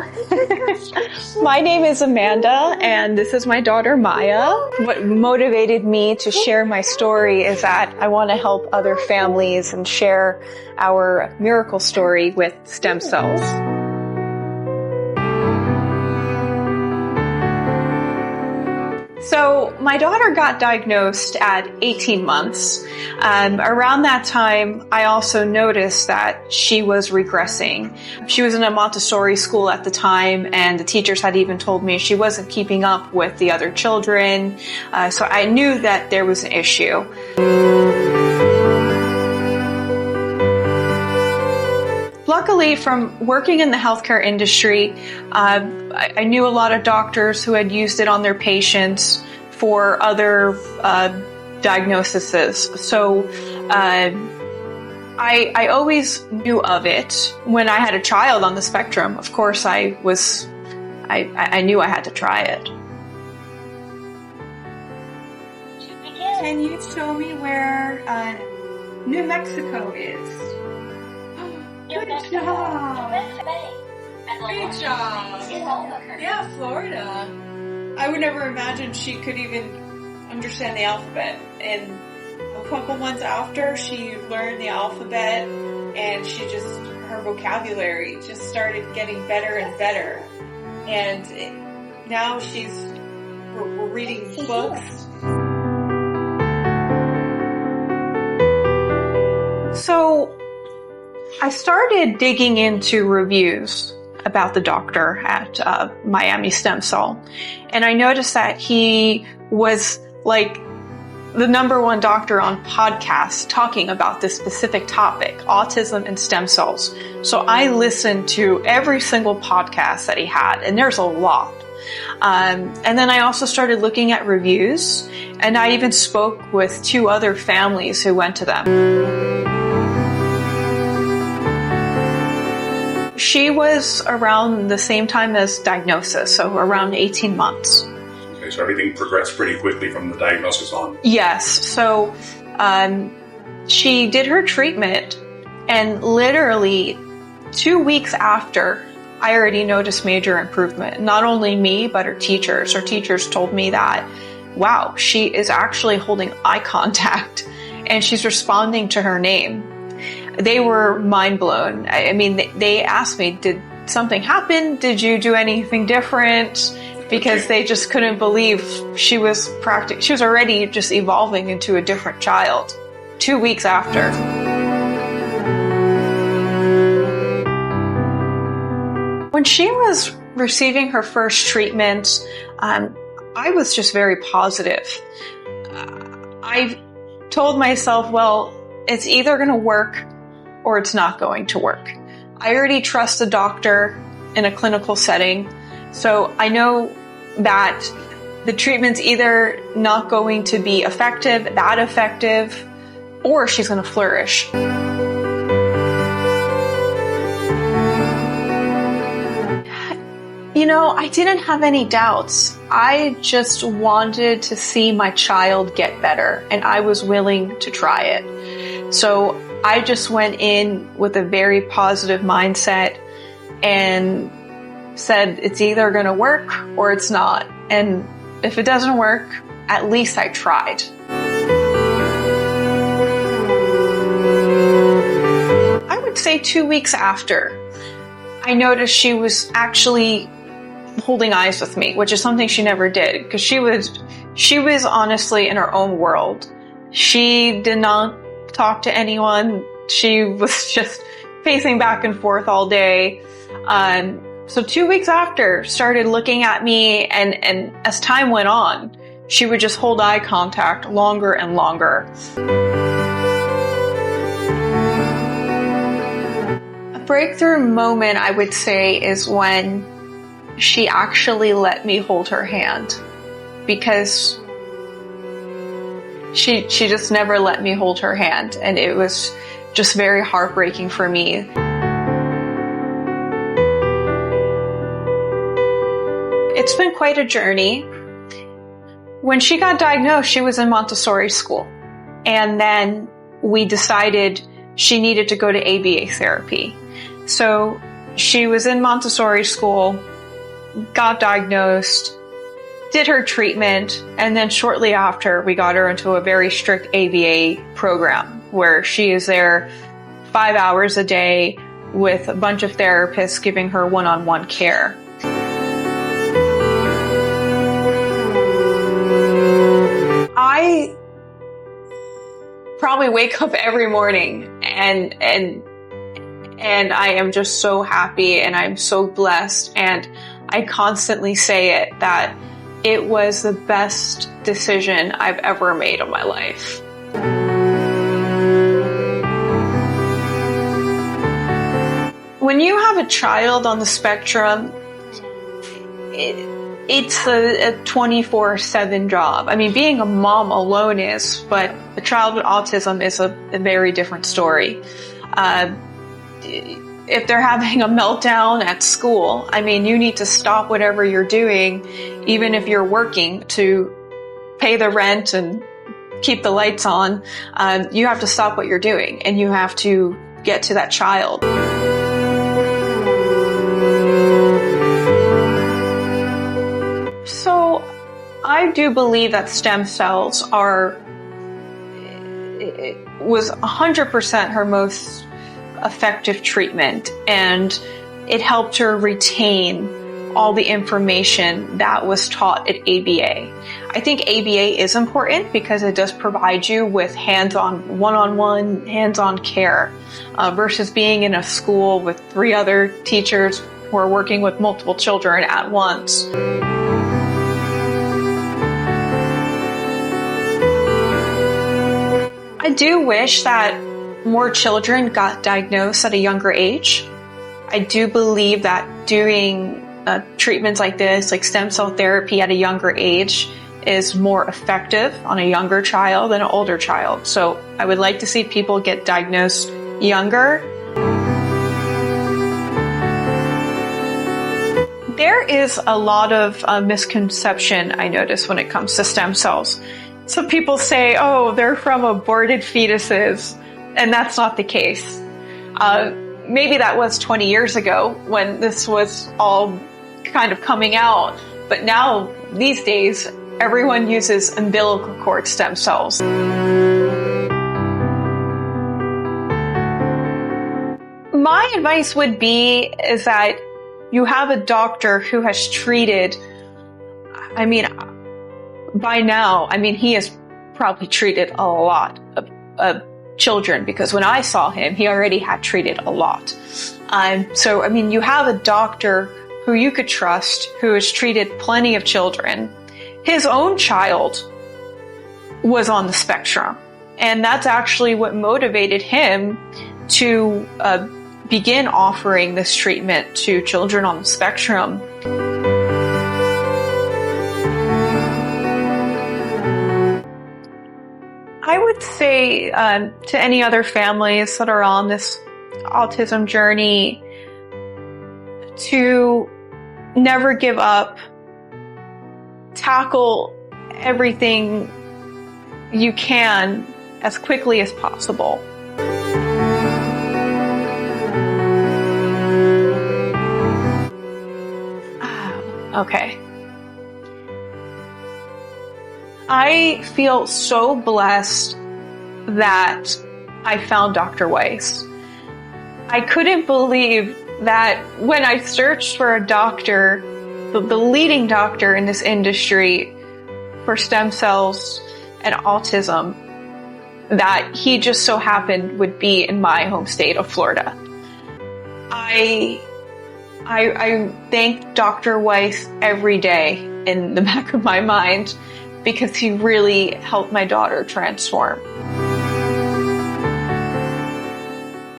Hello. My name is Amanda, and this is my daughter, Maya. What motivated me to share my story is that I want to help other families and share our miracle story with stem cells. So my daughter got diagnosed at 18 months. Around that time, I also noticed that she was regressing. She was in a Montessori school at the time, and the teachers had even told me she wasn't keeping up with the other children. So I knew that there was an issue. Luckily, from working in the healthcare industry, I knew a lot of doctors who had used it on their patients for other diagnoses. So I always knew of it. When I had a child on the spectrum, of course, I knew I had to try it. Can you show me where New Mexico is? Good job! Great job! Yeah, Florida. I would never imagine she could even understand the alphabet. And a couple months after she learned the alphabet, and her vocabulary just started getting better and better. And now we're reading books. So I started digging into reviews about the doctor at Miami Stem Cell, and I noticed that he was like the #1 doctor on podcasts talking about this specific topic, autism and stem cells. So I listened to every single podcast that he had, and there's a lot. And then I also started looking at reviews, and I even spoke with 2 other families who went to them. She was around the same time as diagnosis, so around 18 months. Okay, so everything progressed pretty quickly from the diagnosis on. Yes, so she did her treatment, and literally 2 weeks after, I already noticed major improvement. Not only me, but her teachers. Her teachers told me that, wow, she is actually holding eye contact, and she's responding to her name. They were mind blown. I mean, they asked me, did something happen? Did you do anything different? Because they just couldn't believe she was already just evolving into a different child 2 weeks after. When she was receiving her first treatment, I was just very positive. I told myself, well, it's either going to work or it's not going to work. I already trust the doctor in a clinical setting, so I know that the treatment's either not going to be effective, that effective, or she's going to flourish. You know, I didn't have any doubts. I just wanted to see my child get better, and I was willing to try it. So I just went in with a very positive mindset and said it's either going to work or it's not. And if it doesn't work, at least I tried. I would say 2 weeks after, I noticed she was actually holding eyes with me, which is something she never did, because she was honestly in her own world. She did not talk to anyone. She was just pacing back and forth all day. So 2 weeks after, started looking at me, and as time went on, she would just hold eye contact longer and longer. A breakthrough moment, I would say, is when she actually let me hold her hand, because she just never let me hold her hand, and it was just very heartbreaking for me. It's been quite a journey. When she got diagnosed, she was in Montessori school, and then we decided she needed to go to ABA therapy. So She was in Montessori school, got diagnosed, did her treatment, and then shortly after, we got her into a very strict ABA program where she is there 5 hours a day with a bunch of therapists giving her one-on-one care. I probably wake up every morning and I am just so happy and I'm so blessed, and I constantly say it that it was the best decision I've ever made in my life. When you have a child on the spectrum, it's a 24/7 job. I mean, being a mom alone is, but a child with autism is a very different story. If they're having a meltdown at school, I mean, you need to stop whatever you're doing, even if you're working to pay the rent and keep the lights on. You have to stop what you're doing and you have to get to that child. So I do believe that stem cells was 100% her most effective treatment, and it helped her retain all the information that was taught at ABA. I think ABA is important because it does provide you with hands-on, one-on-one, hands-on care versus being in a school with 3 other teachers who are working with multiple children at once. I do wish that more children got diagnosed at a younger age. I do believe that doing treatments like this, like stem cell therapy at a younger age, is more effective on a younger child than an older child. So I would like to see people get diagnosed younger. There is a lot of misconception I notice when it comes to stem cells. Some people say, oh, they're from aborted fetuses, and that's not the case. Maybe that was 20 years ago when this was all kind of coming out, but now, these days, everyone uses umbilical cord stem cells. My advice would be is that you have a doctor who has treated, by now, he has probably treated a lot of children, because when I saw him, he already had treated a lot. You have a doctor who you could trust, who has treated plenty of children. His own child was on the spectrum, and that's actually what motivated him to begin offering this treatment to children on the spectrum. I would say to any other families that are on this autism journey to never give up, tackle everything you can as quickly as possible. Okay. I feel so blessed that I found Dr. Weiss. I couldn't believe that when I searched for a doctor, the leading doctor in this industry for stem cells and autism, that he just so happened would be in my home state of Florida. I thank Dr. Weiss every day in the back of my mind, because he really helped my daughter transform.